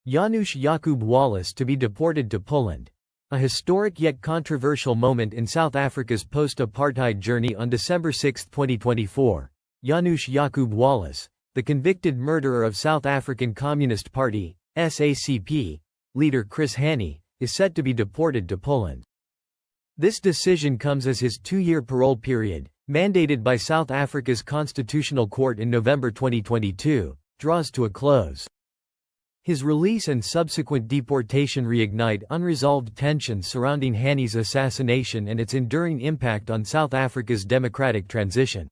Janusz Jakub Waluś to be deported to Poland. A historic yet controversial moment in South Africa's post-apartheid journey. On December 6, 2024, Janusz Jakub Waluś, the convicted murderer of South African Communist Party (SACP) leader Chris Hani, is set to be deported to Poland. This decision comes as his two-year parole period, mandated by South Africa's Constitutional Court in November 2022, draws to a close. His release and subsequent deportation reignite unresolved tensions surrounding Hani's assassination and its enduring impact on South Africa's democratic transition.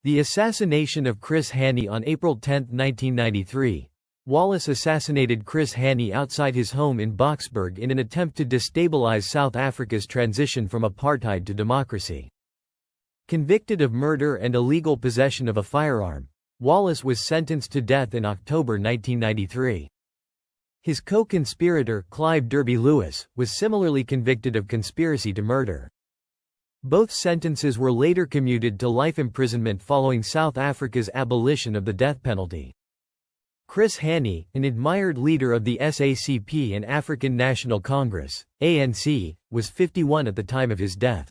The assassination of Chris Hani. On April 10, 1993, Waluś assassinated Chris Hani outside his home in Boksburg in an attempt to destabilize South Africa's transition from apartheid to democracy. Convicted of murder and illegal possession of a firearm, Waluś was sentenced to death in October 1993. His co-conspirator, Clive Derby Lewis, was similarly convicted of conspiracy to murder. Both sentences were later commuted to life imprisonment following South Africa's abolition of the death penalty. Chris Hani, an admired leader of the SACP and African National Congress (ANC), was 51 at the time of his death.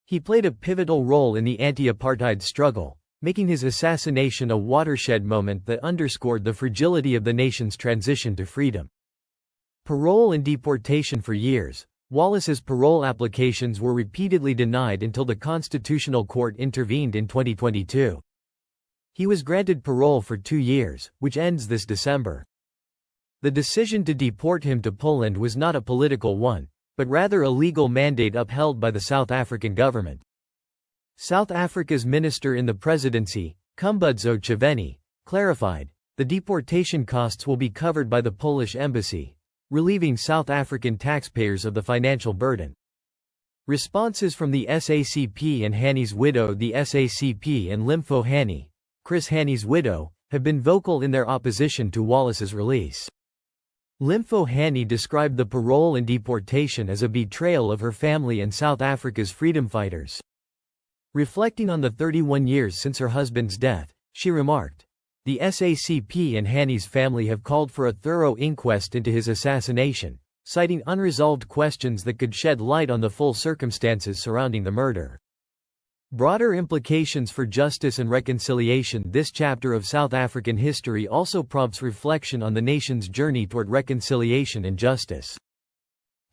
He played a pivotal role in the anti-apartheid struggle, making his assassination a watershed moment that underscored the fragility of the nation's transition to freedom. Parole and deportation. For years, Waluś's parole applications were repeatedly denied until the Constitutional Court intervened in 2022. He was granted parole for 2 years, which ends this December. The decision to deport him to Poland was not a political one, but rather a legal mandate upheld by the South African government. South Africa's minister in the presidency, Khumbudzo Ntshavheni, clarified, the deportation costs will be covered by the Polish embassy, relieving South African taxpayers of the financial burden. Responses from the SACP and Hani's widow. The SACP and Limfo Hani, Chris Hani's widow, have been vocal in their opposition to Waluś's release. Limfo Hani described the parole and deportation as a betrayal of her family and South Africa's freedom fighters. Reflecting on the 31 years since her husband's death, she remarked, "The SACP and Hani's family have called for a thorough inquest into his assassination, citing unresolved questions that could shed light on the full circumstances surrounding the murder." Broader implications for justice and reconciliation. This chapter of South African history also prompts reflection on the nation's journey toward reconciliation and justice.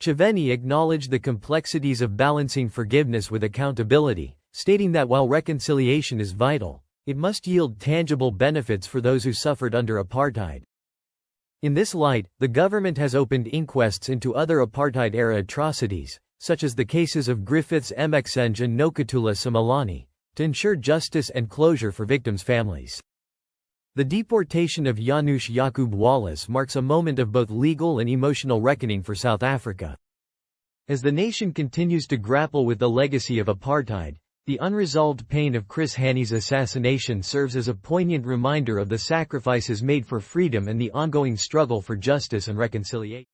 Ntshavheni acknowledged the complexities of balancing forgiveness with accountability, stating that while reconciliation is vital, it must yield tangible benefits for those who suffered under apartheid. In this light, the government has opened inquests into other apartheid-era atrocities, such as the cases of Griffiths Mxenge and Nokutula Simelane, to ensure justice and closure for victims' families. The deportation of Janusz Jakub Waluś marks a moment of both legal and emotional reckoning for South Africa. As the nation continues to grapple with the legacy of apartheid, the unresolved pain of Chris Hani's assassination serves as a poignant reminder of the sacrifices made for freedom and the ongoing struggle for justice and reconciliation.